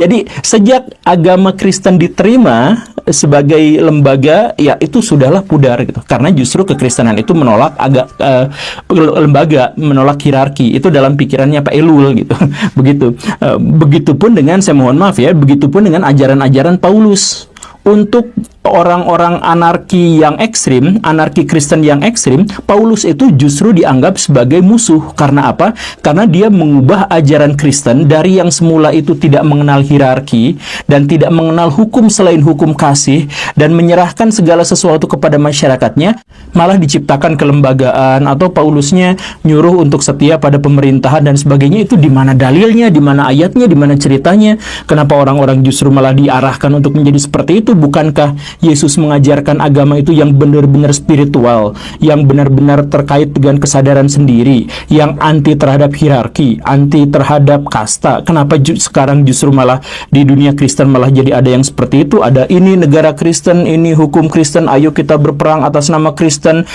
Jadi sejak agama Kristen diterima sebagai lembaga, ya itu sudahlah pudar gitu. Karena justru kekristenan itu menolak lembaga, menolak hierarki. Itu dalam pikirannya Pak Elul gitu. Begitu. Begitupun dengan, saya mohon maaf ya, begitupun dengan ajaran-ajaran Paulus. Untuk orang-orang anarki yang ekstrim, anarki Kristen yang ekstrim, Paulus itu justru dianggap sebagai musuh. Karena apa? Karena dia mengubah ajaran Kristen dari yang semula itu tidak mengenal hierarki dan tidak mengenal hukum selain hukum kasih dan menyerahkan segala sesuatu kepada masyarakatnya, malah diciptakan kelembagaan, atau Paulusnya nyuruh untuk setia pada pemerintahan dan sebagainya. Itu di mana dalilnya, di mana ayatnya, di mana ceritanya? Kenapa orang-orang justru malah diarahkan untuk menjadi seperti itu? Bukankah Yesus mengajarkan agama itu yang benar-benar spiritual, yang benar-benar terkait dengan kesadaran sendiri, yang anti terhadap hierarki, anti terhadap kasta? Kenapa sekarang justru malah di dunia Kristen malah jadi ada yang seperti itu? Ada ini negara Kristen, ini hukum Kristen, ayo kita berperang atas nama Kristen,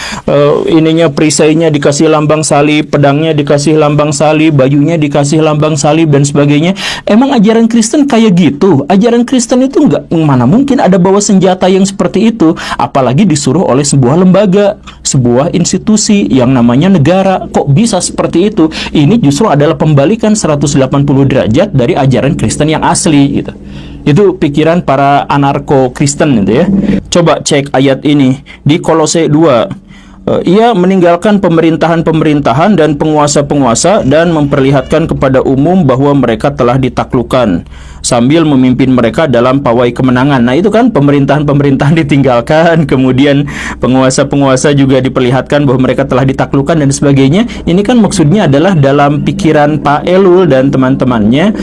ininya perisainya dikasih lambang salib, pedangnya dikasih lambang salib, bajunya dikasih lambang salib, dan sebagainya. Emang ajaran Kristen kayak gitu? Ajaran Kristen itu enggak, mana mungkin ada bawa senjata yang seperti itu, apalagi disuruh oleh sebuah lembaga, sebuah institusi yang namanya negara. Kok bisa seperti itu? Ini justru adalah pembalikan 180 derajat dari ajaran Kristen yang asli gitu. Itu pikiran para anarko-Kristen gitu ya. Coba cek ayat ini di Kolose 2. Ia meninggalkan pemerintahan-pemerintahan dan penguasa-penguasa dan memperlihatkan kepada umum bahwa mereka telah ditaklukkan, sambil memimpin mereka dalam pawai kemenangan. Nah itu kan pemerintahan-pemerintahan ditinggalkan, kemudian penguasa-penguasa juga diperlihatkan bahwa mereka telah ditaklukkan dan sebagainya. Ini kan maksudnya adalah dalam pikiran Pak Elul dan teman-temannya,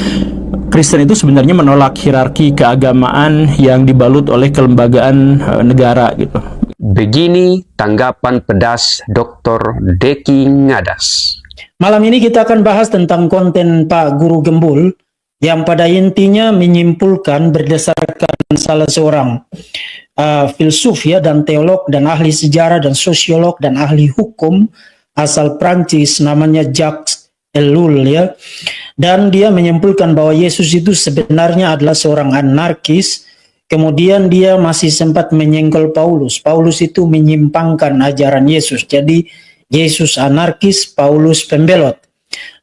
Kristen itu sebenarnya menolak hierarki keagamaan yang dibalut oleh kelembagaan negara gitu. Begini tanggapan pedas Dr. Deki Ngadas. Malam ini kita akan bahas tentang konten Pak Guru Gembul yang pada intinya menyimpulkan berdasarkan salah seorang filsuf ya, dan teolog dan ahli sejarah dan sosiolog dan ahli hukum asal Prancis, namanya Jacques Ellul ya. Dan dia menyimpulkan bahwa Yesus itu sebenarnya adalah seorang anarkis. Kemudian dia masih sempat menyenggol Paulus. Paulus itu menyimpangkan ajaran Yesus. Jadi Yesus anarkis, Paulus pembelot.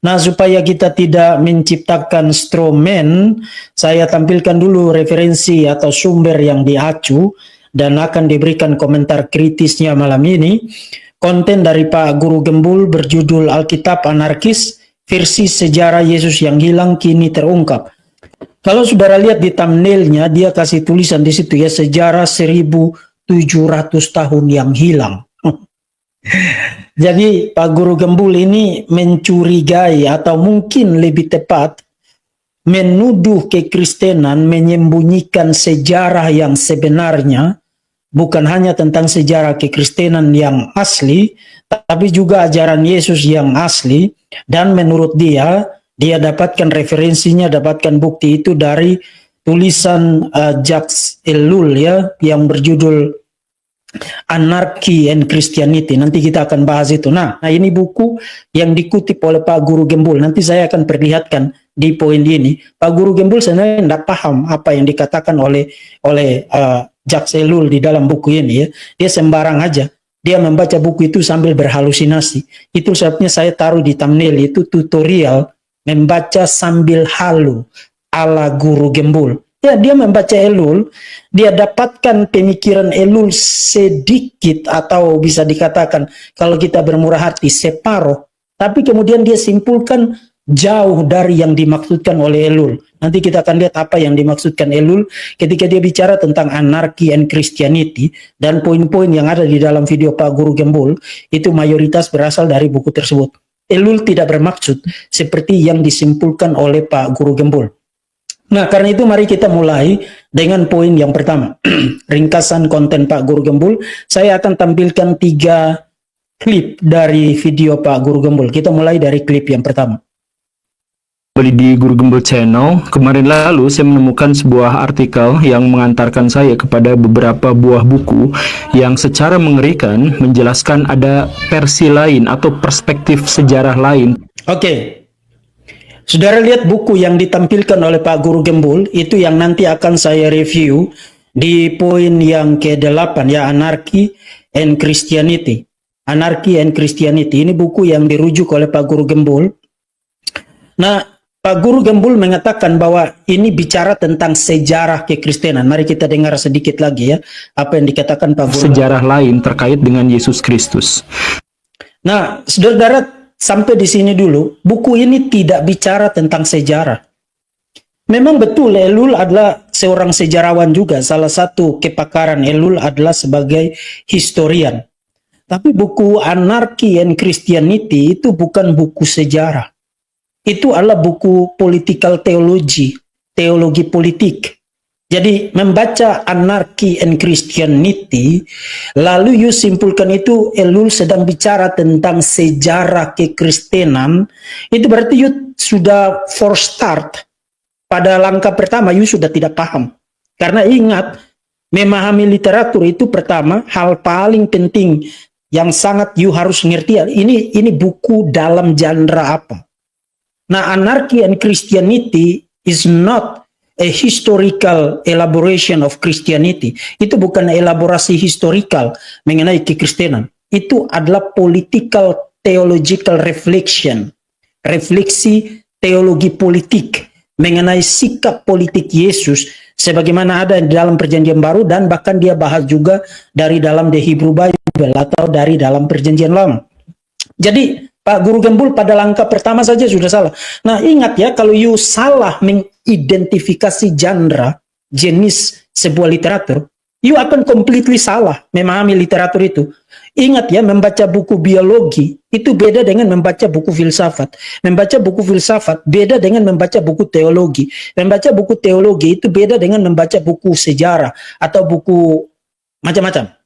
Nah, supaya kita tidak menciptakan straw man, saya tampilkan dulu referensi atau sumber yang diacu dan akan diberikan komentar kritisnya malam ini. Konten dari Pak Guru Gembul berjudul Alkitab Anarkis, versi sejarah Yesus yang hilang kini terungkap. Kalau saudara lihat di thumbnailnya, dia kasih tulisan di situ ya, sejarah 1700 tahun yang hilang. Jadi Pak Guru Gembul ini mencurigai, atau mungkin lebih tepat menuduh kekristenan menyembunyikan sejarah yang sebenarnya, bukan hanya tentang sejarah kekristenan yang asli, tapi juga ajaran Yesus yang asli. Dan menurut dia dapatkan referensinya, dapatkan bukti itu dari tulisan Jacques Ellul ya, yang berjudul Anarchy and Christianity. Nanti kita akan bahas itu. Nah ini buku yang dikutip oleh Pak Guru Gembul. Nanti saya akan perlihatkan di poin ini. Pak Guru Gembul sebenarnya tidak paham apa yang dikatakan oleh Jacques Ellul di dalam buku ini ya. Dia sembarang aja. Dia membaca buku itu sambil berhalusinasi. Itu sebabnya saya taruh di thumbnail itu tutorial membaca sambil halu ala Guru Gembul. Ya, dia membaca Ellul, dia dapatkan pemikiran Ellul sedikit, atau bisa dikatakan kalau kita bermurah hati separuh, tapi kemudian dia simpulkan jauh dari yang dimaksudkan oleh Ellul. Nanti kita akan lihat apa yang dimaksudkan Ellul ketika dia bicara tentang Anarchy and Christianity, dan poin-poin yang ada di dalam video Pak Guru Gembul itu mayoritas berasal dari buku tersebut. Ellul tidak bermaksud seperti yang disimpulkan oleh Pak Guru Gembul. Nah, karena itu mari kita mulai dengan poin yang pertama. Ringkasan konten Pak Guru Gembul. Saya akan tampilkan 3 klip dari video Pak Guru Gembul. Kita mulai dari klip yang pertama. Kembali di Guru Gembul Channel. Kemarin lalu saya menemukan sebuah artikel yang mengantarkan saya kepada beberapa buah buku yang secara mengerikan menjelaskan ada versi lain atau perspektif sejarah lain. Oke. Saudara lihat buku yang ditampilkan oleh Pak Guru Gembul, itu yang nanti akan saya review di poin yang ke-8 ya, Anarchy and Christianity. Anarchy and Christianity, ini buku yang dirujuk oleh Pak Guru Gembul. Nah, Pak Guru Gembul mengatakan bahwa ini bicara tentang sejarah kekristenan. Mari kita dengar sedikit lagi ya, apa yang dikatakan Pak Guru. Sejarah lain terkait dengan Yesus Kristus. Nah, saudara, sampai di sini dulu, buku ini tidak bicara tentang sejarah. Memang betul Ellul adalah seorang sejarawan juga. Salah satu kepakaran Ellul adalah sebagai historian. Tapi buku Anarchy and Christianity itu bukan buku sejarah. Itu adalah buku political theology, teologi politik. Jadi membaca Anarchy and Christianity, lalu you simpulkan itu Ellul sedang bicara tentang sejarah kekristenan, itu berarti you sudah for start, pada langkah pertama you sudah tidak paham. Karena ingat, memahami literatur itu pertama, hal paling penting yang sangat you harus ngerti, ini buku dalam genre apa. Nah, Anarchy and Christianity is not a historical elaboration of Christianity. Itu bukan elaborasi historical mengenai kekristenan. Itu adalah political theological reflection. Refleksi teologi politik mengenai sikap politik Yesus sebagaimana ada di dalam Perjanjian Baru, dan bahkan dia bahas juga dari dalam The Hebrew Bible atau dari dalam Perjanjian Lama. Jadi Pak Guru Gembul pada langkah pertama saja sudah salah. Nah, ingat ya, kalau you salah mengidentifikasi genre, jenis sebuah literatur, you akan completely salah memahami literatur itu. Ingat ya, membaca buku biologi itu beda dengan membaca buku filsafat. Membaca buku filsafat beda dengan membaca buku teologi. Membaca buku teologi itu beda dengan membaca buku sejarah atau buku macam-macam.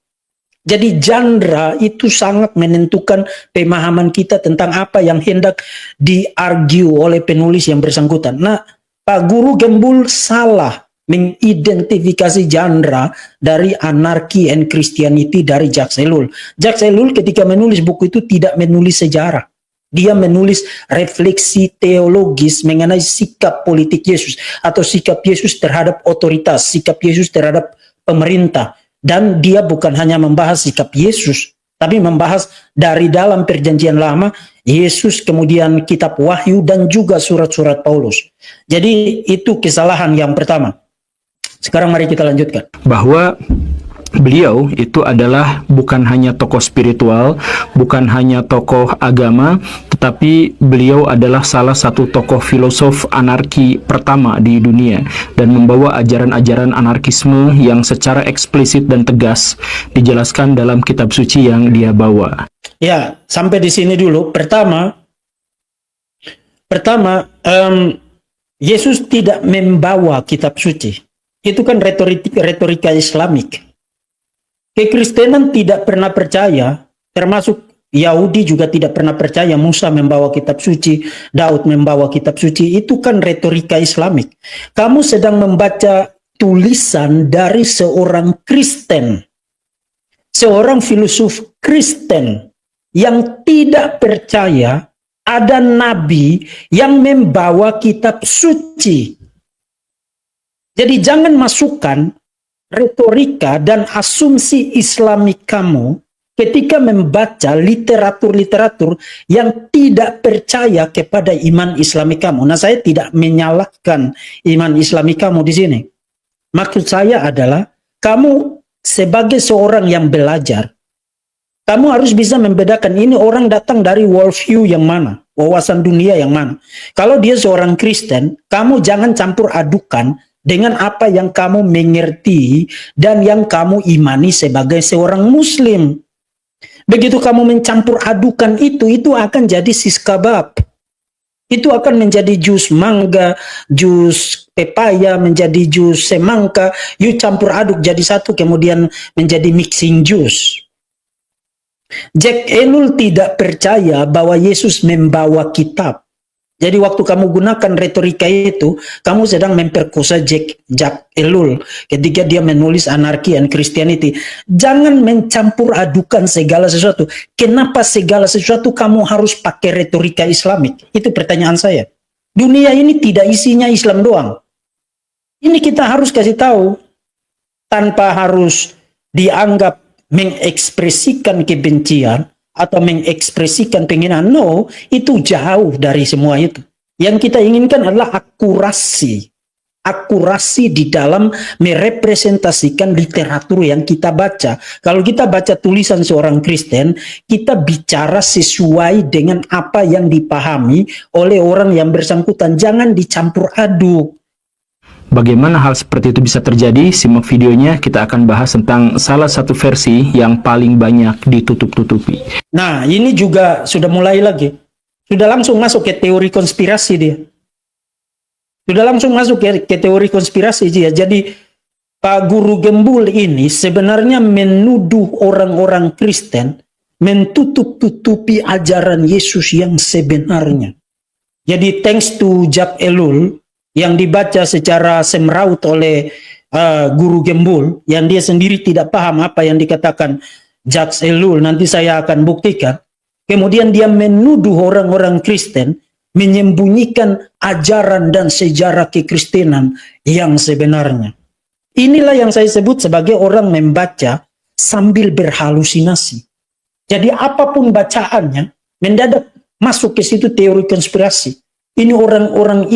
Jadi genre itu sangat menentukan pemahaman kita tentang apa yang hendak diargue oleh penulis yang bersangkutan. Nah, Pak Guru Gembul salah mengidentifikasi genre dari Anarchy and Christianity dari Jacques Ellul. Jacques Ellul ketika menulis buku itu tidak menulis sejarah. Dia menulis refleksi teologis mengenai sikap politik Yesus atau sikap Yesus terhadap otoritas, sikap Yesus terhadap pemerintah. Dan dia bukan hanya membahas sikap Yesus, tapi membahas dari dalam Perjanjian Lama, Yesus, kemudian kitab Wahyu, dan juga surat-surat Paulus. Jadi itu kesalahan yang pertama. Sekarang mari kita lanjutkan. Bahwa beliau itu adalah bukan hanya tokoh spiritual, bukan hanya tokoh agama, tetapi beliau adalah salah satu tokoh filosof anarki pertama di dunia dan membawa ajaran-ajaran anarkisme yang secara eksplisit dan tegas dijelaskan dalam kitab suci yang dia bawa. Ya, sampai di sini dulu. Pertama, Yesus tidak membawa kitab suci. Itu kan retorika Islamik. Kekristenan tidak pernah percaya, termasuk Yahudi juga tidak pernah percaya Musa membawa kitab suci, Daud membawa kitab suci. Itu kan retorika Islamik. Kamu sedang membaca tulisan dari seorang Kristen, seorang filosof Kristen yang tidak percaya ada nabi yang membawa kitab suci. Jadi jangan masukkan retorika dan asumsi Islamik kamu ketika membaca literatur-literatur yang tidak percaya kepada iman Islamik kamu. Nah, saya tidak menyalahkan iman Islamik kamu di sini. Maksud saya adalah kamu sebagai seorang yang belajar, kamu harus bisa membedakan ini orang datang dari worldview yang mana, wawasan dunia yang mana. Kalau dia seorang Kristen, kamu jangan campur adukan dengan apa yang kamu mengerti dan yang kamu imani sebagai seorang Muslim. Begitu kamu mencampur adukan itu akan jadi siskabab. Itu akan menjadi jus mangga, jus pepaya, menjadi jus semangka. You campur aduk jadi satu, kemudian menjadi mixing juice. Jacques Ellul tidak percaya bahwa Yesus membawa kitab. Jadi waktu kamu gunakan retorika itu, kamu sedang memperkosa Jacques Ellul ketika dia menulis Anarchy and Christianity. Jangan mencampur adukan segala sesuatu. Kenapa segala sesuatu kamu harus pakai retorika Islamik? Itu pertanyaan saya. Dunia ini tidak isinya Islam doang. Ini kita harus kasih tahu tanpa harus dianggap mengekspresikan kebencian atau mengekspresikan penghinaan. No, itu jauh dari semua itu. Yang kita inginkan adalah akurasi. Akurasi di dalam merepresentasikan literatur yang kita baca. Kalau kita baca tulisan seorang Kristen, kita bicara sesuai dengan apa yang dipahami oleh orang yang bersangkutan. Jangan dicampur aduk. Bagaimana hal seperti itu bisa terjadi? Simak videonya, kita akan bahas tentang salah satu versi yang paling banyak ditutup-tutupi. Nah, ini juga sudah mulai lagi. Sudah langsung masuk ke teori konspirasi dia. Sudah langsung masuk ke teori konspirasi dia. Jadi Pak Guru Gembul ini sebenarnya menuduh orang-orang Kristen mentutup-tutupi ajaran Yesus yang sebenarnya. Jadi thanks to Jacques Ellul yang dibaca secara semraut oleh Guru Gembul, yang dia sendiri tidak paham apa yang dikatakan Jacques Ellul, nanti saya akan buktikan. Kemudian dia menuduh orang-orang Kristen menyembunyikan ajaran dan sejarah kekristenan yang sebenarnya. Inilah yang saya sebut sebagai orang membaca sambil berhalusinasi. Jadi apapun bacaannya, mendadak masuk ke situ teori konspirasi. Ini orang-orang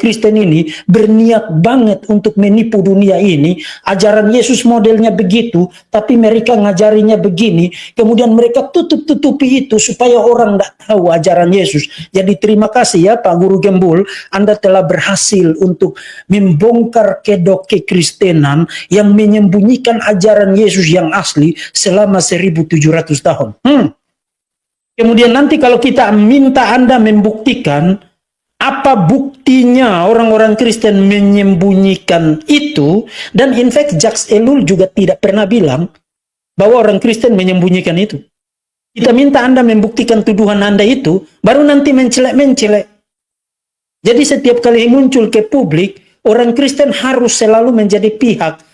Kristen ini berniat banget untuk menipu dunia ini. Ajaran Yesus modelnya begitu, tapi mereka ngajarinya begini. Kemudian mereka tutup-tutupi itu supaya orang tidak tahu ajaran Yesus. Jadi terima kasih ya Pak Guru Gembul, Anda telah berhasil untuk membongkar kedok kekristenan yang menyembunyikan ajaran Yesus yang asli selama 1700 tahun. Kemudian nanti kalau kita minta Anda membuktikan apa buktinya orang-orang Kristen menyembunyikan itu, dan in fact Jacques Ellul juga tidak pernah bilang bahwa orang Kristen menyembunyikan itu. Kita minta Anda membuktikan tuduhan Anda itu, baru nanti mencelek-mencelek. Jadi setiap kali muncul ke publik, orang Kristen harus selalu menjadi pihak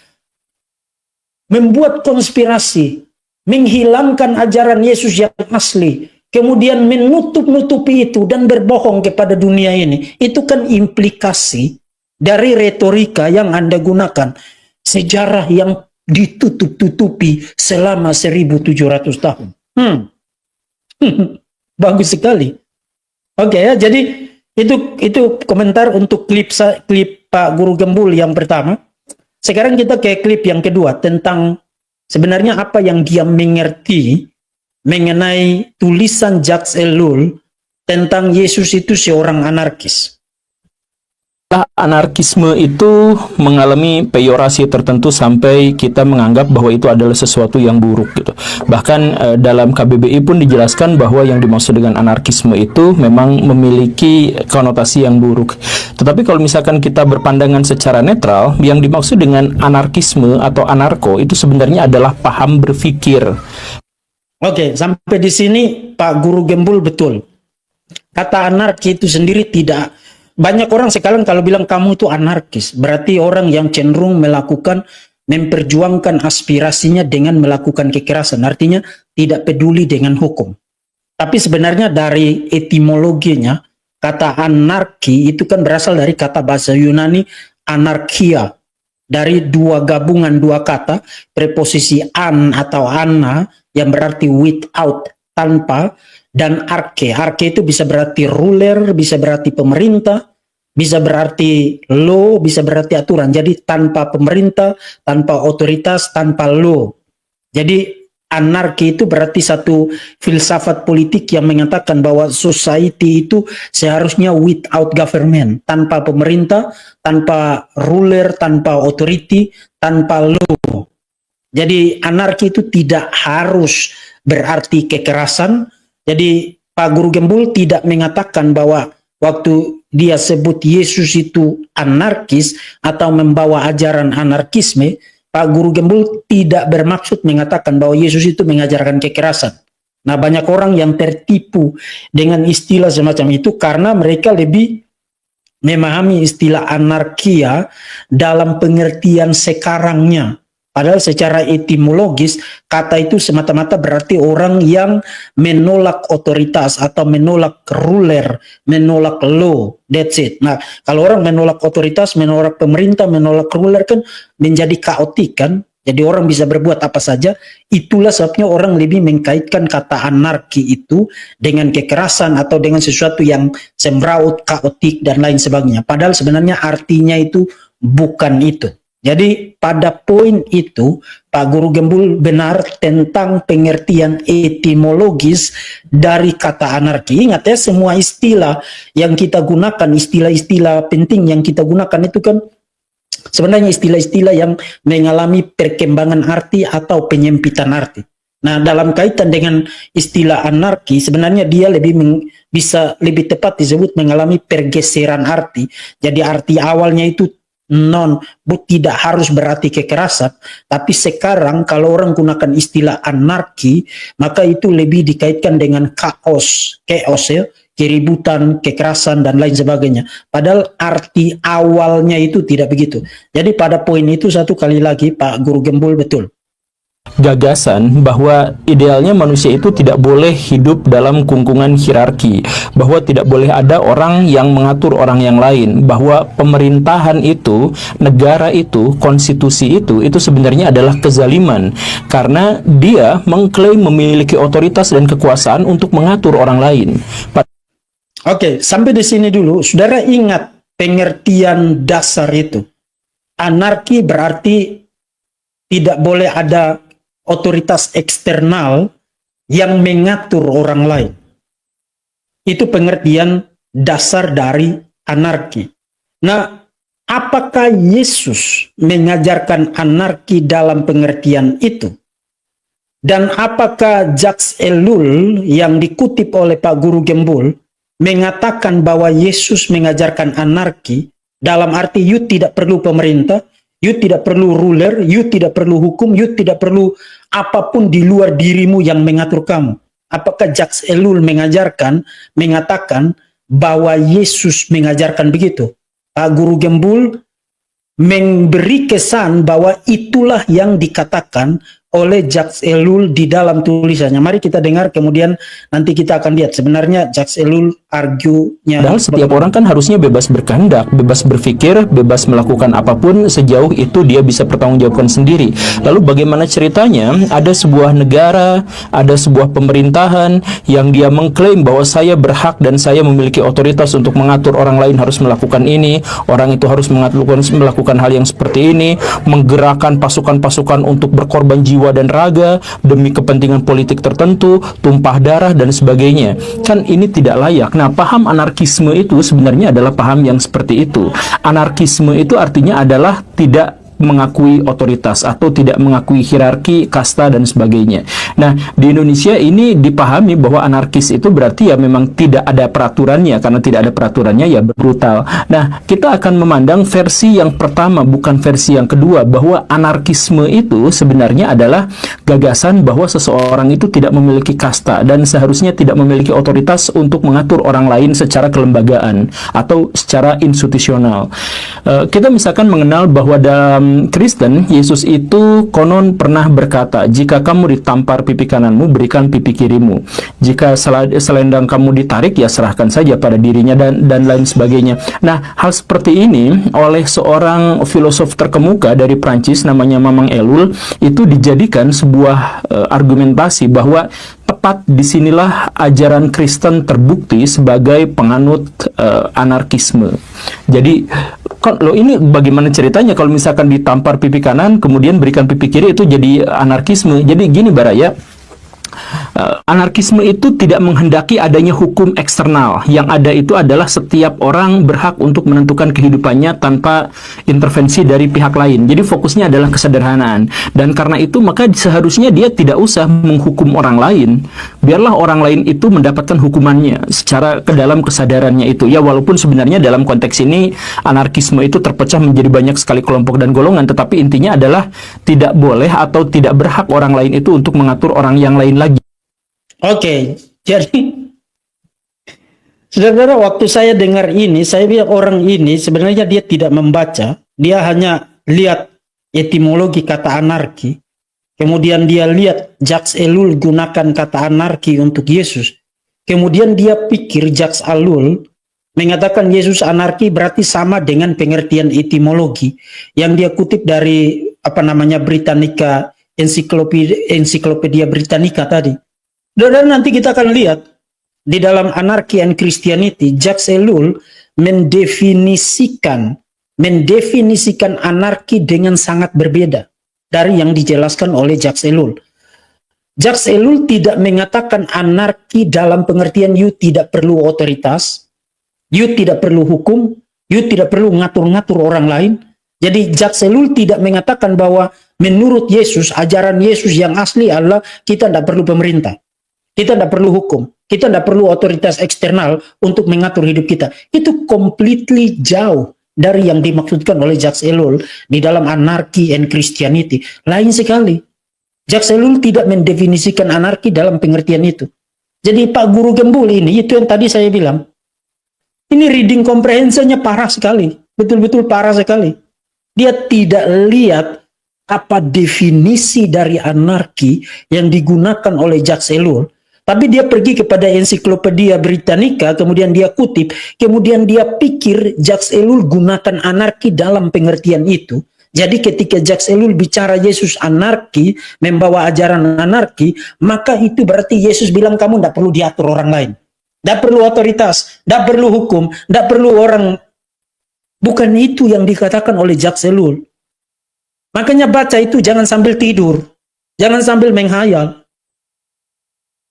membuat konspirasi, menghilangkan ajaran Yesus yang asli, kemudian menutup-nutupi itu dan berbohong kepada dunia ini. Itu kan implikasi dari retorika yang Anda gunakan. Sejarah yang ditutup-tutupi selama 1700 tahun. Bagus sekali. Oke ya, jadi itu komentar untuk klip Pak Guru Gembul yang pertama. Sekarang kita ke klip yang kedua tentang sebenarnya apa yang dia mengerti mengenai tulisan Jacques Ellul tentang Yesus itu seorang anarkis. Anarkisme itu mengalami peyorasi tertentu sampai kita menganggap bahwa itu adalah sesuatu yang buruk gitu. Bahkan dalam KBBI pun dijelaskan bahwa yang dimaksud dengan anarkisme itu memang memiliki konotasi yang buruk. Tetapi kalau misalkan kita berpandangan secara netral, yang dimaksud dengan anarkisme atau anarko itu sebenarnya adalah paham berpikir. Oke, sampai di sini Pak Guru Gembul betul. Kata anarki itu sendiri tidak. Banyak orang sekarang kalau bilang kamu itu anarkis, berarti orang yang cenderung memperjuangkan aspirasinya dengan melakukan kekerasan. Artinya tidak peduli dengan hukum. Tapi sebenarnya dari etimologinya, kata anarki itu kan berasal dari kata bahasa Yunani anarkia. Dari dua gabungan dua kata, preposisi an atau anna yang berarti without, tanpa, dan arke. Arke itu bisa berarti ruler, bisa berarti pemerintah, bisa berarti law, bisa berarti aturan. Jadi tanpa pemerintah, tanpa otoritas, tanpa law. Jadi anarki itu berarti satu filsafat politik yang mengatakan bahwa society itu seharusnya without government, tanpa pemerintah, tanpa ruler, tanpa authority, tanpa law. Jadi anarki itu tidak harus berarti kekerasan. Jadi Pak Guru Gembul tidak mengatakan bahwa waktu dia sebut Yesus itu anarkis atau membawa ajaran anarkisme, Pak Guru Gembul tidak bermaksud mengatakan bahwa Yesus itu mengajarkan kekerasan. Nah, banyak orang yang tertipu dengan istilah semacam itu karena mereka lebih memahami istilah anarkia dalam pengertian sekarangnya. Padahal secara etimologis kata itu semata-mata berarti orang yang menolak otoritas atau menolak ruler, menolak law. That's it. Nah, kalau orang menolak otoritas, menolak pemerintah, menolak ruler kan menjadi kaotik kan. Jadi orang bisa berbuat apa saja. Itulah sebabnya orang lebih mengkaitkan kata anarki itu dengan kekerasan atau dengan sesuatu yang semraut, kaotik dan lain sebagainya. Padahal sebenarnya artinya itu bukan itu. Jadi pada poin itu Pak Guru Gembul benar tentang pengertian etimologis dari kata anarki. Ingat ya, semua istilah yang kita gunakan, istilah-istilah penting yang kita gunakan itu kan sebenarnya istilah-istilah yang mengalami perkembangan arti atau penyempitan arti. Nah, dalam kaitan dengan istilah anarki, sebenarnya dia bisa lebih tepat disebut mengalami pergeseran arti. Jadi arti awalnya itu tidak harus berarti kekerasan, tapi sekarang kalau orang gunakan istilah anarki, maka itu lebih dikaitkan dengan chaos ya, keributan, kekerasan dan lain sebagainya. Padahal arti awalnya itu tidak begitu. Jadi pada poin itu satu kali lagi Pak Guru Gembul betul. Gagasan bahwa idealnya manusia itu tidak boleh hidup dalam kungkungan hierarki, bahwa tidak boleh ada orang yang mengatur orang yang lain, bahwa pemerintahan itu, negara itu, konstitusi itu sebenarnya adalah kezaliman karena dia mengklaim memiliki otoritas dan kekuasaan untuk mengatur orang lain. Oke, sampai di sini dulu. Saudara ingat pengertian dasar itu. Anarki berarti tidak boleh ada otoritas eksternal yang mengatur orang lain. Itu pengertian dasar dari anarki. Nah, apakah Yesus mengajarkan anarki dalam pengertian itu? Dan apakah Jacques Ellul yang dikutip oleh Pak Guru Gembul mengatakan bahwa Yesus mengajarkan anarki dalam arti you tidak perlu pemerintah, you tidak perlu ruler, you tidak perlu hukum, you tidak perlu apapun di luar dirimu yang mengatur kamu. Apakah Jacques Ellul mengatakan bahwa Yesus mengajarkan begitu? Pak Guru Gembul memberi kesan bahwa itulah yang dikatakan oleh Jacques Ellul di dalam tulisannya. Mari kita dengar, kemudian nanti kita akan lihat sebenarnya Jacques Ellul argue-nya. Padahal setiap orang kan harusnya bebas berkehendak, bebas berpikir, bebas melakukan apapun sejauh itu dia bisa pertanggungjawabkan sendiri. Lalu bagaimana ceritanya ada sebuah negara, ada sebuah pemerintahan yang dia mengklaim bahwa saya berhak dan saya memiliki otoritas untuk mengatur orang lain harus melakukan ini, orang itu harus melakukan hal yang seperti ini, menggerakkan pasukan-pasukan untuk berkorban jiwa dan raga demi kepentingan politik tertentu, tumpah darah dan sebagainya. Kan ini tidak layak. Nah, paham anarkisme itu sebenarnya adalah paham yang seperti itu. Anarkisme itu artinya adalah tidak mengakui otoritas atau tidak mengakui hierarki, kasta dan sebagainya. Nah, di Indonesia ini dipahami bahwa anarkis itu berarti ya memang tidak ada peraturannya, karena tidak ada peraturannya ya brutal. Nah, kita akan memandang versi yang pertama bukan versi yang kedua, bahwa anarkisme itu sebenarnya adalah gagasan bahwa seseorang itu tidak memiliki kasta dan seharusnya tidak memiliki otoritas untuk mengatur orang lain secara kelembagaan atau secara institusional. Kita misalkan mengenal bahwa dalam Kristen, Yesus itu konon pernah berkata, jika kamu ditampar pipi kananmu, berikan pipi kirimu. Jika selendang kamu ditarik, ya serahkan saja pada dirinya dan lain sebagainya. Nah, hal seperti ini oleh seorang filosof terkemuka dari Prancis namanya Mamang Ellul itu dijadikan sebuah argumentasi bahwa tepat disinilah ajaran Kristen terbukti sebagai penganut anarkisme. Jadi, loh ini bagaimana ceritanya kalau misalkan ditampar pipi kanan, kemudian berikan pipi kiri, itu jadi anarkisme. Jadi gini Baraya, anarkisme itu tidak menghendaki adanya hukum eksternal. Yang ada itu adalah setiap orang berhak untuk menentukan kehidupannya tanpa intervensi dari pihak lain. Jadi fokusnya adalah kesederhanaan. Dan karena itu maka seharusnya dia tidak usah menghukum orang lain. Biarlah orang lain itu mendapatkan hukumannya secara ke dalam kesadarannya itu. Ya walaupun sebenarnya dalam konteks ini anarkisme itu terpecah menjadi banyak sekali kelompok dan golongan, tetapi intinya adalah tidak boleh atau tidak berhak orang lain itu untuk mengatur orang yang lain lagi. Oke, jadi saudara, waktu saya dengar ini, saya lihat orang ini sebenarnya dia tidak membaca, dia hanya lihat etimologi kata anarki, kemudian dia lihat Jacques Ellul gunakan kata anarki untuk Yesus, kemudian dia pikir Jacques Ellul mengatakan Yesus anarki berarti sama dengan pengertian etimologi yang dia kutip dari Britannica, Encyclopedia Britannica tadi. Dan nanti kita akan lihat di dalam Anarchy and Christianity, Jacques Ellul mendefinisikan anarki dengan sangat berbeda dari yang dijelaskan oleh Jacques Ellul. Jacques Ellul tidak mengatakan anarki dalam pengertian you tidak perlu otoritas, you tidak perlu hukum, you tidak perlu ngatur-ngatur orang lain. Jadi Jacques Ellul tidak mengatakan bahwa menurut Yesus, ajaran Yesus yang asli adalah kita tidak perlu pemerintah, kita tidak perlu hukum, kita tidak perlu otoritas eksternal untuk mengatur hidup kita. Itu completely jauh dari yang dimaksudkan oleh Jacques Ellul di dalam Anarchy and Christianity. Lain sekali. Jacques Ellul tidak mendefinisikan anarki dalam pengertian itu. Jadi Pak Guru Gembul ini, itu yang tadi saya bilang, ini reading comprehensionnya parah sekali. Betul-betul parah sekali. Dia tidak lihat apa definisi dari anarki yang digunakan oleh Jacques Ellul. Tapi dia pergi kepada Encyclopedia Britannica, kemudian dia kutip, kemudian dia pikir Jacques Ellul gunakan anarki dalam pengertian itu. Jadi ketika Jacques Ellul bicara Yesus anarki, membawa ajaran anarki, maka itu berarti Yesus bilang kamu tidak perlu diatur orang lain. Tidak perlu otoritas, tidak perlu hukum, tidak perlu orang. Bukan itu yang dikatakan oleh Jacques Ellul. Makanya baca itu jangan sambil tidur, jangan sambil menghayal.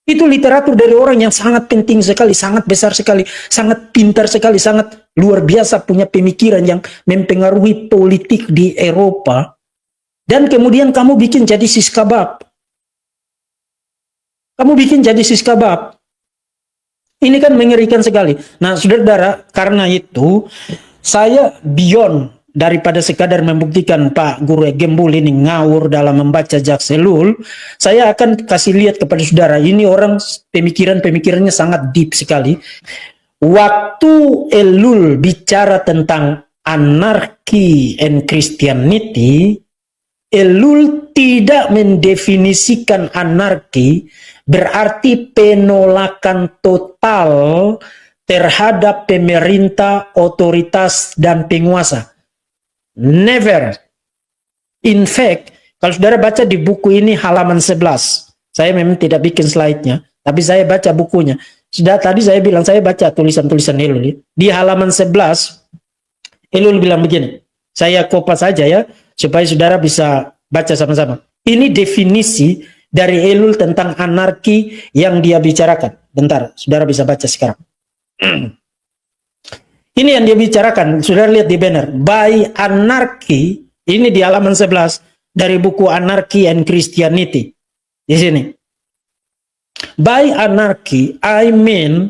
Itu literatur dari orang yang sangat penting sekali, sangat besar sekali, sangat pintar sekali, sangat luar biasa punya pemikiran yang mempengaruhi politik di Eropa. Dan kemudian kamu bikin jadi siskabab. Kamu bikin jadi siskabab. Ini kan mengerikan sekali. Nah, saudara-saudara, karena itu saya beyond daripada sekadar membuktikan Pak Guru Gembul ini ngawur dalam membaca Jacques Ellul, saya akan kasih lihat kepada saudara, ini orang pemikirannya sangat deep sekali. Waktu Ellul bicara tentang Anarchy and Christianity, Ellul tidak mendefinisikan anarki berarti penolakan total terhadap pemerintah, otoritas, dan penguasa. Never. In fact, kalau saudara baca di buku ini halaman 11, saya memang tidak bikin slide-nya, tapi saya baca bukunya. Sudah tadi saya bilang, saya baca tulisan-tulisan Ellul. Di halaman 11, Ellul bilang begini, saya kopas saja ya, supaya saudara bisa baca sama-sama. Ini definisi dari Ellul tentang anarki yang dia bicarakan. Bentar, saudara bisa baca sekarang. Ini yang dia bicarakan, saudara lihat di banner. By anarchy, ini di halaman 11 dari buku Anarchy and Christianity. Di sini. By anarchy, I mean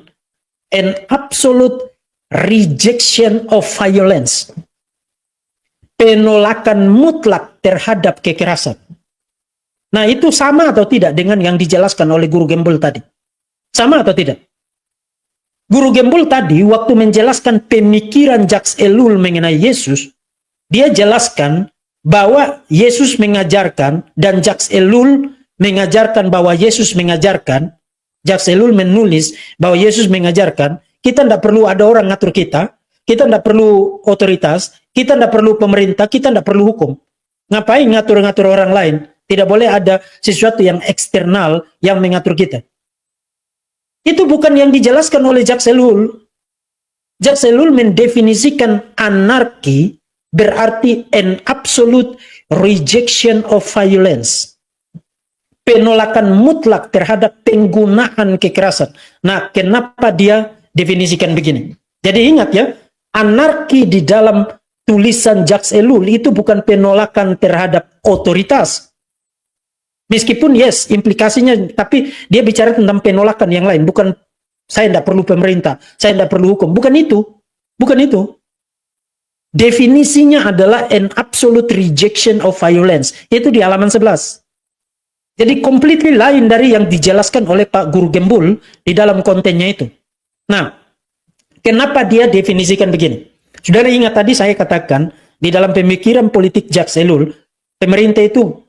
an absolute rejection of violence. Penolakan mutlak terhadap kekerasan. Nah, itu sama atau tidak dengan yang dijelaskan oleh Guru Gembul tadi? Sama atau tidak? Guru Gembul tadi waktu menjelaskan pemikiran Jacques Ellul mengenai Yesus, dia jelaskan bahwa Yesus mengajarkan dan Jacques Ellul mengajarkan bahwa Yesus mengajarkan, Jacques Ellul menulis bahwa Yesus mengajarkan, kita tidak perlu ada orang ngatur kita tidak perlu otoritas, kita tidak perlu pemerintah, kita tidak perlu hukum. Ngapain ngatur-ngatur orang lain? Tidak boleh ada sesuatu yang eksternal yang mengatur kita. Itu bukan yang dijelaskan oleh Jacques Ellul. Jacques Ellul mendefinisikan anarki berarti an absolute rejection of violence. Penolakan mutlak terhadap penggunaan kekerasan. Nah, kenapa dia definisikan begini? Jadi ingat ya, anarki di dalam tulisan Jacques Ellul itu bukan penolakan terhadap otoritas. Meskipun yes, implikasinya, tapi dia bicara tentang penolakan yang lain. Bukan, saya tidak perlu pemerintah, saya tidak perlu hukum. Bukan itu. Bukan itu. Definisinya adalah an absolute rejection of violence. Itu di halaman 11. Jadi completely lain dari yang dijelaskan oleh Pak Guru Gembul di dalam kontennya itu. Nah, kenapa dia definisikan begini? Saudara ingat tadi saya katakan, di dalam pemikiran politik Jacques Ellul, pemerintah itu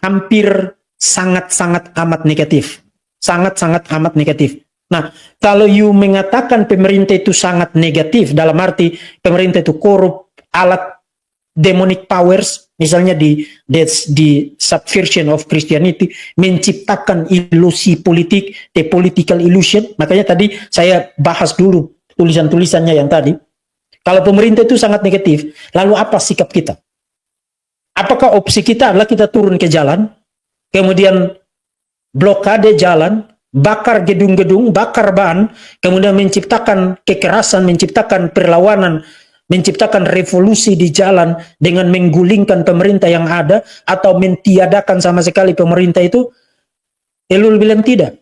hampir sangat-sangat amat negatif. Sangat-sangat amat negatif. Nah, kalau you mengatakan pemerintah itu sangat negatif, dalam arti pemerintah itu korup, alat demonic powers, misalnya di subversion of Christianity, menciptakan ilusi politik, the political illusion. Makanya tadi saya bahas dulu tulisan-tulisannya yang tadi. Kalau pemerintah itu sangat negatif, lalu apa sikap kita? Apakah opsi kita adalah kita turun ke jalan, kemudian blokade jalan, bakar gedung-gedung, bakar ban, kemudian menciptakan kekerasan, menciptakan perlawanan, menciptakan revolusi di jalan dengan menggulingkan pemerintah yang ada, atau mentiadakan sama sekali pemerintah itu? Elul bilang tidak.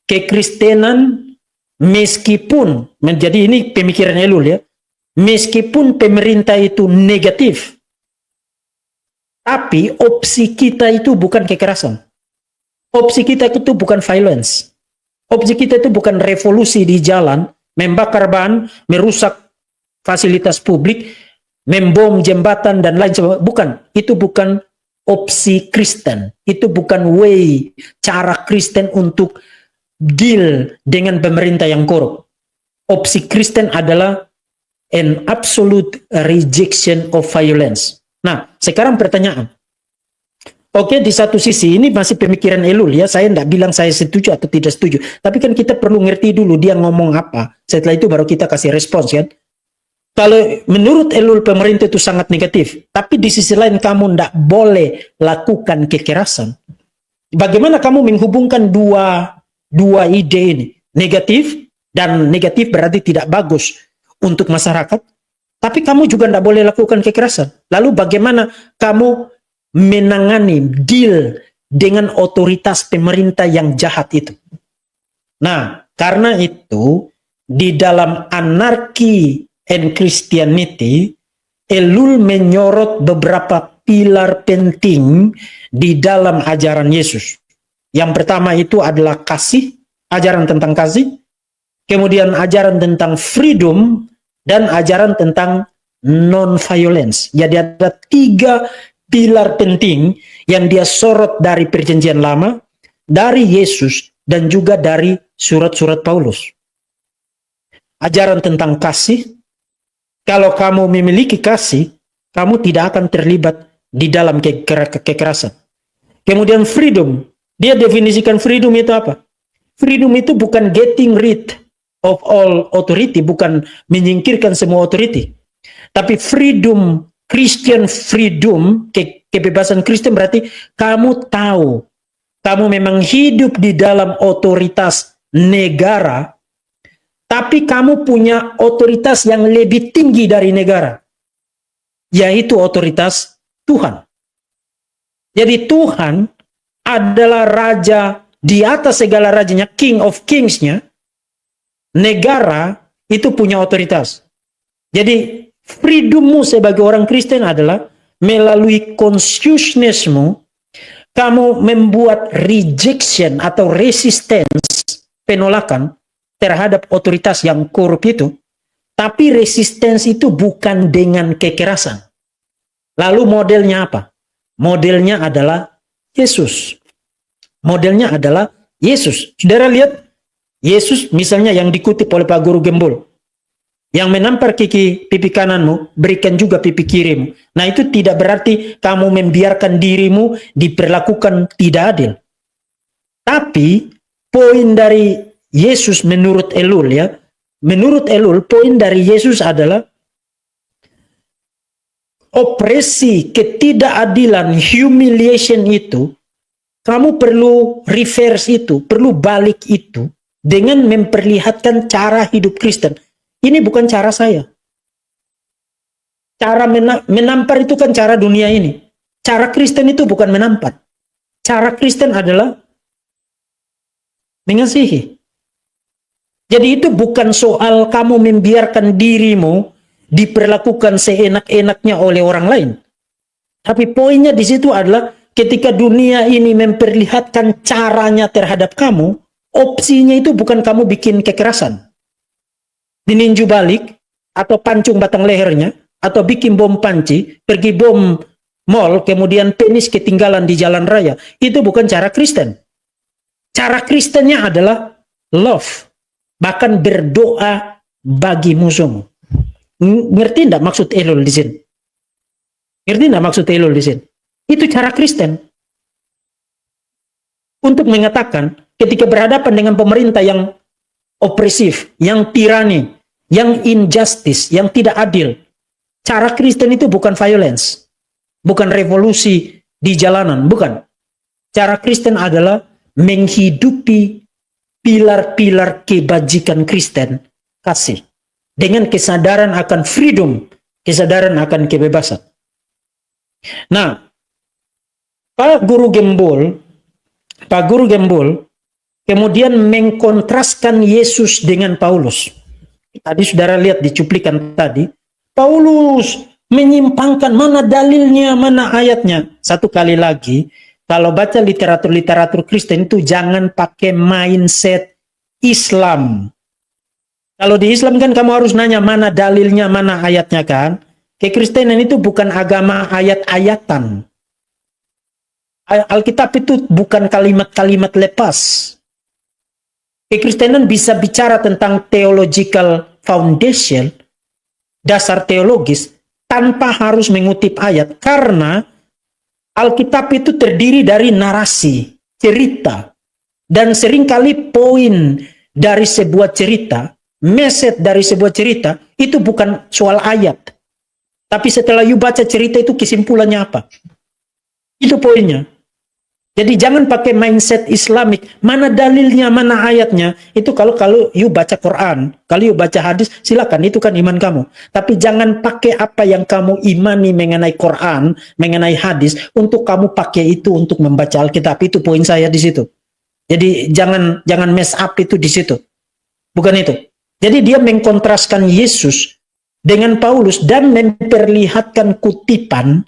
Kekristenan, meskipun, menjadi ini pemikiran Elul ya, meskipun pemerintah itu negatif, tapi opsi kita itu bukan kekerasan. Opsi kita itu bukan violence. Opsi kita itu bukan revolusi di jalan, membakar ban, merusak fasilitas publik, membom jembatan dan lain sebagainya. Bukan. Itu bukan opsi Kristen. Itu bukan way, cara Kristen untuk deal dengan pemerintah yang korup. Opsi Kristen adalah an absolute rejection of violence. Nah, sekarang pertanyaan. Oke, di satu sisi ini masih pemikiran Elul ya. Saya tidak bilang saya setuju atau tidak setuju. Tapi kan kita perlu ngerti dulu dia ngomong apa. Setelah itu baru kita kasih respons kan. Kalau menurut Elul pemerintah itu sangat negatif. Tapi di sisi lain kamu tidak boleh lakukan kekerasan. Bagaimana kamu menghubungkan dua ide ini? Negatif, dan negatif berarti tidak bagus untuk masyarakat. Tapi kamu juga tidak boleh lakukan kekerasan. Lalu bagaimana kamu menangani, deal dengan otoritas pemerintah yang jahat itu? Nah, karena itu di dalam Anarchy and Christianity, Elul menyorot beberapa pilar penting di dalam ajaran Yesus. Yang pertama itu adalah kasih, ajaran tentang kasih, kemudian ajaran tentang freedom, dan ajaran tentang non-violence. Jadi ada 3 pilar penting yang dia sorot dari Perjanjian Lama, dari Yesus, dan juga dari surat-surat Paulus. Ajaran tentang kasih. Kalau kamu memiliki kasih, kamu tidak akan terlibat di dalam kekerasan. Kemudian freedom. Dia definisikan freedom itu apa? Freedom itu bukan getting rid of all authority, bukan menyingkirkan semua authority. Tapi freedom, Christian freedom, kebebasan Kristen berarti kamu tahu, kamu memang hidup di dalam otoritas negara, tapi kamu punya otoritas yang lebih tinggi dari negara, yaitu otoritas Tuhan. Jadi Tuhan adalah raja di atas segala rajanya, king of kingsnya. Negara itu punya otoritas. Jadi freedommu sebagai orang Kristen adalah melalui consciousnessmu, kamu membuat rejection atau resistance, penolakan terhadap otoritas yang korup itu. Tapi resistensi itu bukan dengan kekerasan. Lalu modelnya apa? Modelnya adalah Yesus. Modelnya adalah Yesus. Saudara lihat, Yesus misalnya yang dikutip oleh Pak Guru Gembul, yang menampar pipi kananmu, berikan juga pipi kirimu. Nah, itu tidak berarti kamu membiarkan dirimu diperlakukan tidak adil. Tapi poin dari Yesus menurut Elul ya, menurut Elul poin dari Yesus adalah opresi, ketidakadilan, humiliation itu, kamu perlu reverse itu, perlu balik itu dengan memperlihatkan cara hidup Kristen. Ini bukan cara saya. Cara menampar itu kan cara dunia ini. Cara Kristen itu bukan menampar. Cara Kristen adalah mengasihi. Jadi itu bukan soal kamu membiarkan dirimu diperlakukan seenak-enaknya oleh orang lain. Tapi poinnya di situ adalah ketika dunia ini memperlihatkan caranya terhadap kamu, opsinya itu bukan kamu bikin kekerasan, dininju balik, atau pancung batang lehernya, atau bikin bom panci, pergi bom mall, kemudian penis ketinggalan di jalan raya. Itu bukan cara Kristen. Cara Kristennya adalah love. Bahkan berdoa bagi musuhmu. Ngerti enggak maksud elul di sini? Ngerti enggak maksud elul di sini? Itu cara Kristen. Untuk mengatakan ketika berhadapan dengan pemerintah yang opresif, yang tirani, yang injustice, yang tidak adil. Cara Kristen itu bukan violence. Bukan revolusi di jalanan, bukan. Cara Kristen adalah menghidupi pilar-pilar kebajikan Kristen, kasih. Dengan kesadaran akan freedom, kesadaran akan kebebasan. Nah, Pak Guru Gembul kemudian mengkontraskan Yesus dengan Paulus. Tadi saudara lihat di cuplikan tadi, Paulus menyimpangkan mana dalilnya, mana ayatnya. Satu kali lagi, kalau baca literatur Kristen itu jangan pakai mindset Islam. Kalau di Islam kan kamu harus nanya mana dalilnya, mana ayatnya kan. Kekristenan itu bukan agama ayat-ayatan. Alkitab itu bukan kalimat-kalimat lepas. Kekristenan bisa bicara tentang theological foundation, dasar teologis, tanpa harus mengutip ayat. Karena Alkitab itu terdiri dari narasi, cerita. Dan seringkali poin dari sebuah cerita, message dari sebuah cerita, itu bukan soal ayat. Tapi setelah you baca cerita itu kesimpulannya apa? Itu poinnya. Jadi jangan pakai mindset Islamik. Mana dalilnya, mana ayatnya. Itu kalau you baca Quran, kalau you baca hadis, silakan, itu kan iman kamu. Tapi jangan pakai apa yang kamu imani mengenai Quran, mengenai hadis, untuk kamu pakai itu untuk membaca Alkitab. Itu poin saya di situ. Jadi jangan mess up itu di situ. Bukan itu. Jadi dia mengkontraskan Yesus dengan Paulus dan memperlihatkan kutipan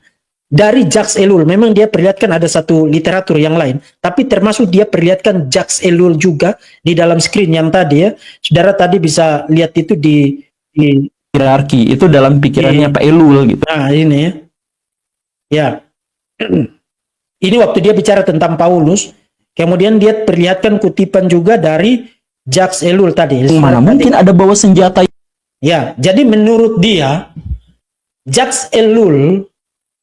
dari Jacques Ellul. Memang dia perlihatkan ada satu literatur yang lain, tapi termasuk dia perlihatkan Jacques Ellul juga di dalam screen yang tadi ya. Saudara tadi bisa lihat itu di Hierarki itu dalam pikirannya Pak Ellul gitu. Nah, ini ya. Ya. Ini waktu dia bicara tentang Paulus, kemudian dia perlihatkan kutipan juga dari Jacques Ellul tadi. Mana mungkin ada bawa senjata. Ya, jadi menurut dia Jacques Ellul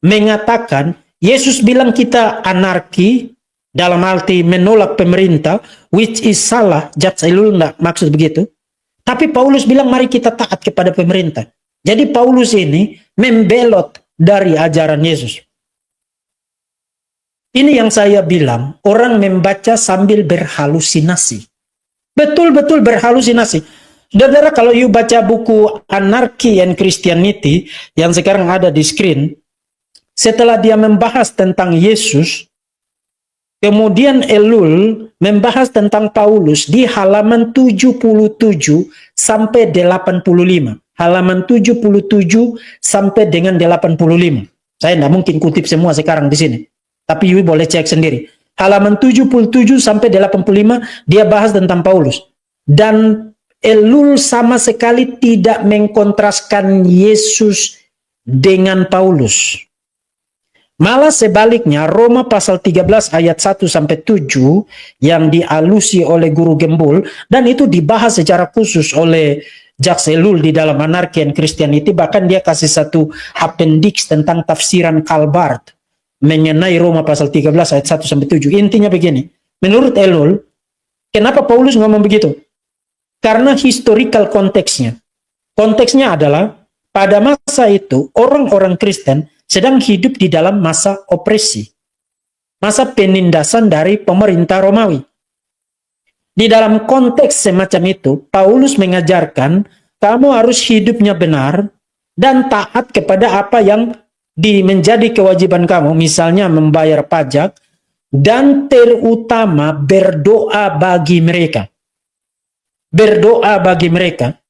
mengatakan Yesus bilang kita anarki dalam arti menolak pemerintah, which is salah. Jacques Ellul enggak maksud begitu. Tapi Paulus bilang mari kita taat kepada pemerintah. Jadi Paulus ini membelot dari ajaran Yesus. Ini yang saya bilang, orang membaca sambil berhalusinasi. Betul-betul berhalusinasi. Saudara, kalau you baca buku Anarchy and Christianity yang sekarang ada di screen, setelah dia membahas tentang Yesus, kemudian Ellul membahas tentang Paulus di halaman 77 sampai 85. Halaman 77 sampai dengan 85. Saya tidak mungkin kutip semua sekarang di sini. Tapi you boleh cek sendiri. Halaman 77 sampai 85 dia bahas tentang Paulus. Dan Ellul sama sekali tidak mengkontraskan Yesus dengan Paulus. Malah sebaliknya, Roma pasal 13 ayat 1 sampai 7 yang dialusi oleh Guru Gembul, dan itu dibahas secara khusus oleh Jacques Ellul di dalam Anarchy and Christianity. Bahkan dia kasih satu appendix tentang tafsiran Calvert mengenai Roma pasal 13 ayat 1 sampai 7. Intinya begini, menurut Ellul, kenapa Paulus ngomong begitu? Karena historical konteksnya. Konteksnya adalah pada masa itu orang-orang Kristen sedang hidup di dalam masa opresi, masa penindasan dari pemerintah Romawi. Di dalam konteks semacam itu, Paulus mengajarkan kamu harus hidupnya benar dan taat kepada apa yang menjadi kewajiban kamu, misalnya membayar pajak, dan terutama berdoa bagi mereka. Berdoa bagi mereka,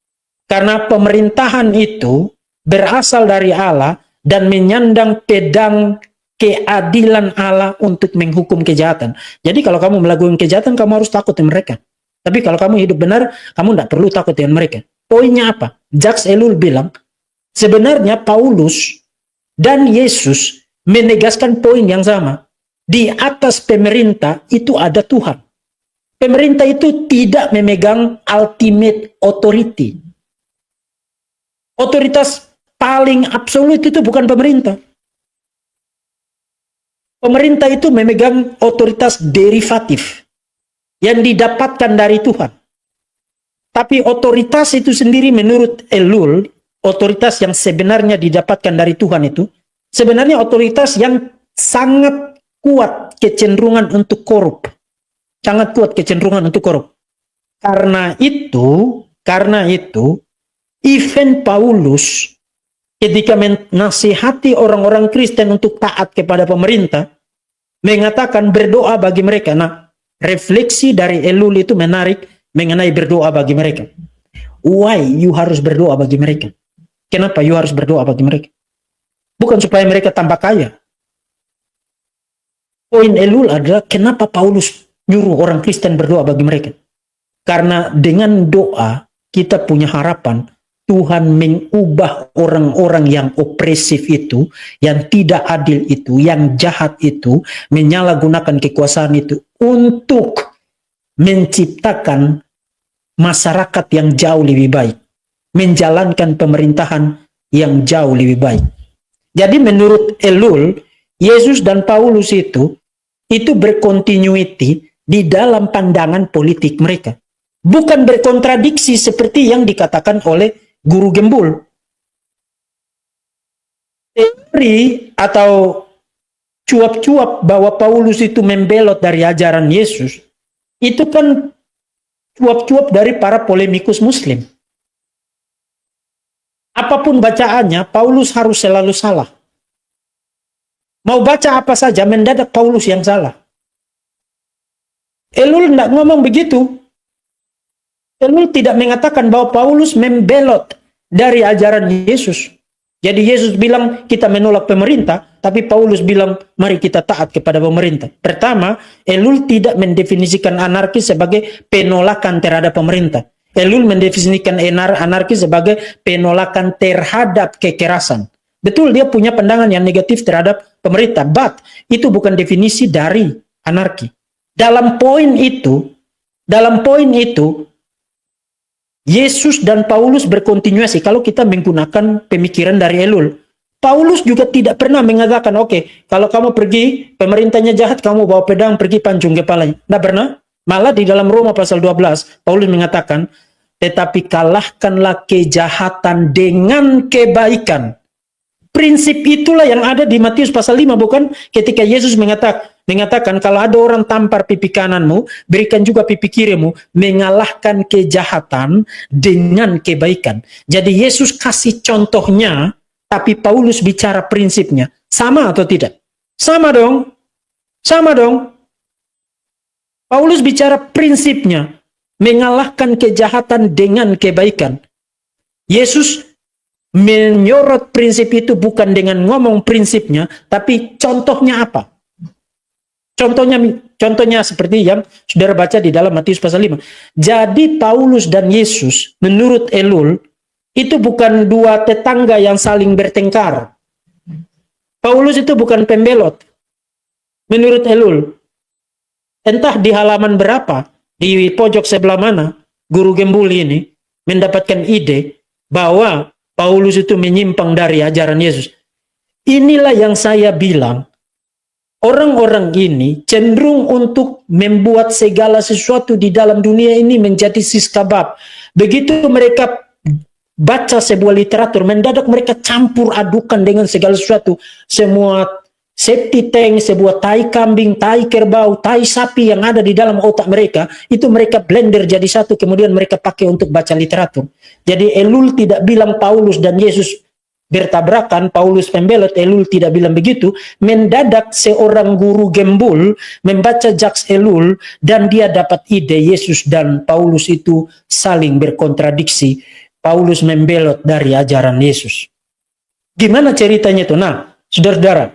karena pemerintahan itu berasal dari Allah dan menyandang pedang keadilan Allah untuk menghukum kejahatan. Jadi kalau kamu melakukan kejahatan, kamu harus takut dengan mereka. Tapi kalau kamu hidup benar, kamu tidak perlu takut dengan mereka. Poinnya apa? Jacques Ellul bilang, sebenarnya Paulus dan Yesus menegaskan poin yang sama. Di atas pemerintah itu ada Tuhan. Pemerintah itu tidak memegang ultimate authority. Otoritas paling absolut itu bukan pemerintah. Pemerintah itu memegang otoritas derivatif yang didapatkan dari Tuhan. Tapi otoritas itu sendiri menurut Ellul, otoritas yang sebenarnya didapatkan dari Tuhan itu, sebenarnya otoritas yang sangat kuat kecenderungan untuk korup. Sangat kuat kecenderungan untuk korup. Karena itu, even Paulus ketika menasihati orang-orang Kristen untuk taat kepada pemerintah, mengatakan berdoa bagi mereka. Nah, refleksi dari Ellul itu menarik mengenai berdoa bagi mereka. Why you harus berdoa bagi mereka? Kenapa you harus berdoa bagi mereka? Bukan supaya mereka tambah kaya. Poin Ellul adalah kenapa Paulus nyuruh orang Kristen berdoa bagi mereka. Karena dengan doa kita punya harapan Tuhan mengubah orang-orang yang opresif itu, yang tidak adil itu, yang jahat itu, menyalahgunakan kekuasaan itu untuk menciptakan masyarakat yang jauh lebih baik, menjalankan pemerintahan yang jauh lebih baik. Jadi menurut Ellul, Yesus dan Paulus itu berkontinuiti di dalam pandangan politik mereka. Bukan berkontradiksi seperti yang dikatakan oleh guru gembul. Teori atau cuap-cuap bahwa Paulus itu membelot dari ajaran Yesus, itu kan cuap-cuap dari para polemikus muslim. Apapun bacaannya, Paulus harus selalu salah. Mau baca apa saja, mendadak Paulus yang salah. Ellul tidak ngomong begitu. Ellul tidak mengatakan bahwa Paulus membelot dari ajaran Yesus. Jadi Yesus bilang kita menolak pemerintah, tapi Paulus bilang mari kita taat kepada pemerintah. Pertama, Ellul tidak mendefinisikan anarkis sebagai penolakan terhadap pemerintah. Ellul mendefinisikan anarkis sebagai penolakan terhadap kekerasan. Betul, dia punya pandangan yang negatif terhadap pemerintah, but itu bukan definisi dari anarki. Dalam poin itu, Yesus dan Paulus berkontinuasi. Kalau kita menggunakan pemikiran dari Ellul, Paulus juga tidak pernah mengatakan, oke, kalau kamu pergi, pemerintahnya jahat, kamu bawa pedang, pergi pancung kepalanya. Tidak pernah. Malah di dalam Roma pasal 12, Paulus mengatakan, tetapi kalahkanlah kejahatan dengan kebaikan. Prinsip itulah yang ada di Matius pasal 5, bukan? Ketika Yesus mengatakan kalau ada orang tampar pipi kananmu, berikan juga pipi kirimu, mengalahkan kejahatan dengan kebaikan. Jadi Yesus kasih contohnya, tapi Paulus bicara prinsipnya. Sama atau tidak? Sama dong. Sama dong. Paulus bicara prinsipnya, mengalahkan kejahatan dengan kebaikan. Yesus menyorot prinsip itu bukan dengan ngomong prinsipnya, tapi contohnya apa? Contohnya seperti yang saudara baca di dalam Matius pasal 5. Jadi Paulus dan Yesus menurut Ellul itu bukan dua tetangga yang saling bertengkar. Paulus itu bukan pembelot. Menurut Ellul, entah di halaman berapa, di pojok sebelah mana, guru gembul ini mendapatkan ide bahwa Paulus itu menyimpang dari ajaran Yesus. Inilah yang saya bilang. Orang-orang ini cenderung untuk membuat segala sesuatu di dalam dunia ini menjadi siskabab. Begitu mereka baca sebuah literatur, mendadak mereka campur adukan dengan segala sesuatu. Semua septic tank, sebuah tai kambing, tai kerbau, tai sapi yang ada di dalam otak mereka, itu mereka blender jadi satu, kemudian mereka pakai untuk baca literatur. Jadi Ellul tidak bilang Paulus dan Yesus bertabrakan, Paulus pembelot, Ellul tidak bilang begitu. Mendadak seorang guru gembul membaca Jacques Ellul dan dia dapat ide Yesus dan Paulus itu saling berkontradiksi. Paulus membelot dari ajaran Yesus. Gimana ceritanya itu? Nah, saudara-saudara,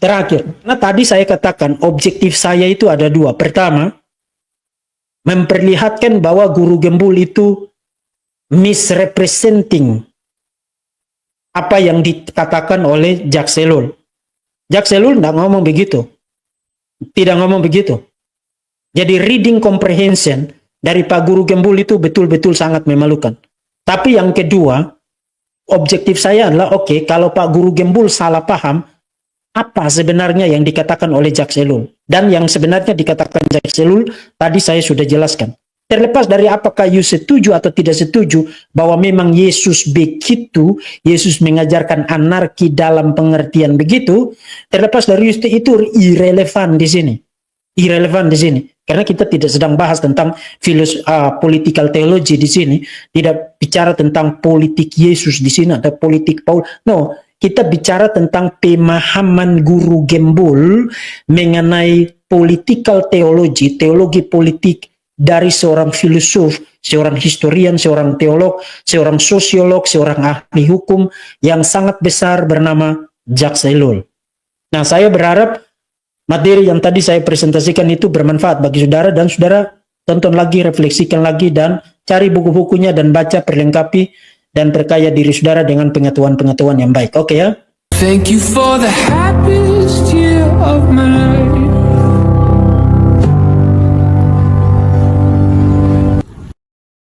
terakhir. Nah, tadi saya katakan objektif saya itu ada dua. Pertama, memperlihatkan bahwa guru gembul itu misrepresenting apa yang dikatakan oleh Jacques Ellul. Jacques Ellul tidak ngomong begitu. Tidak ngomong begitu. Jadi reading comprehension dari Pak Guru Gembul itu betul-betul sangat memalukan. Tapi yang kedua, objektif saya adalah oke, kalau Pak Guru Gembul salah paham, apa sebenarnya yang dikatakan oleh Jacques Ellul? Dan yang sebenarnya dikatakan Jacques Ellul tadi saya sudah jelaskan. Terlepas dari apakah you setuju atau tidak setuju bahwa memang Yesus begitu, Yesus mengajarkan anarki dalam pengertian begitu, terlepas dari itu irrelevan di sini. Irrelevan di sini. Karena kita tidak sedang bahas tentang political theology di sini, tidak bicara tentang politik Yesus di sini atau politik Paul. No, kita bicara tentang pemahaman Guru Gembul mengenai political theology, teologi politik dari seorang filosof, seorang historian, seorang teolog, seorang sosiolog, seorang ahli hukum yang sangat besar bernama Jacques Ellul. Nah, saya berharap materi yang tadi saya presentasikan itu bermanfaat bagi saudara, dan saudara tonton lagi, refleksikan lagi, dan cari buku-bukunya dan baca, perlengkapi dan perkaya diri saudara dengan pengetahuan-pengetahuan yang baik. Oke ya? Thank you for the happiest year of my life.